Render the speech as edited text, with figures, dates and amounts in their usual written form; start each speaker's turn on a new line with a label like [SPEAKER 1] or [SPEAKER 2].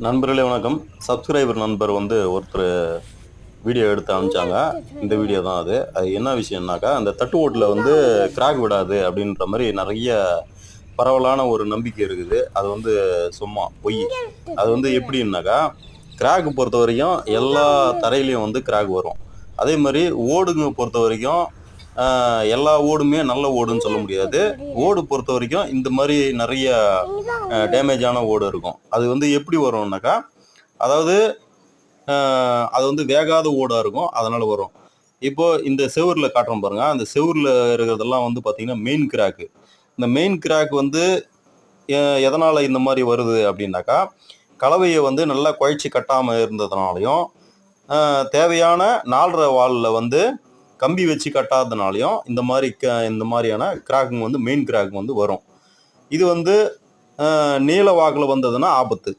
[SPEAKER 1] நண்பர்களே வணக்கம். சப்ஸ்கிரைபர் நண்பர் வந்து ஒருத்தர் வீடியோ எடுத்து அனுப்பிச்சாங்க. இந்த வீடியோ தான் அது. அது என்ன விஷயம்னாக்கா, அந்த தட்டு ஓட்டுல வந்து கிராக் விடாது அப்படின்ற மாரி நெறைய பரவலான ஒரு நம்பிக்கை இருக்குது. அது வந்து சும்மா பொய். அது வந்து எப்படின்னாக்கா, கிராக் பொறுத்தவரைக்கும் எல்லா தரையிலயும் வந்து கிராக் வரும். அதே மாரி ஓடுங்க பொறுத்தவரைக்கும், எல்லா ஓடுமே நல்ல ஓடுன்னு சொல்ல முடியாது. ஓடு பொறுத்தவரைக்கும் இந்த மாரி நெறைய டேமேஜான ஓடு இருக்கும். அது வந்து எப்படி வரும்னாக்கா, அதாவது அது வந்து வேகாத ஓடா இருக்கும். அதனால வரும். இப்போ இந்த செவுருல காட்டுறோம் பாருங்க. அந்த செவுருல இருக்கிறதெல்லாம் வந்து பார்த்தீங்கன்னா, மெயின் கிராக்கு. இந்த மெயின் கிராக் வந்து எ எதனால இந்த மாரி வருது அப்படின்னாக்கா, கலவைய வந்து நல்லா குழைச்சு கட்டாம இருந்ததுனாலயும், அ தேவையான 4 1/2 வால்ல வந்து கம்பி வச்சு கட்டாதனாலயும், இந்த மாரியான கிராக்குங்க வந்து மெயின் கிராக் வந்து வரும். இது வந்து நீள வாக்குல வந்ததுன்னா ஆபத்து.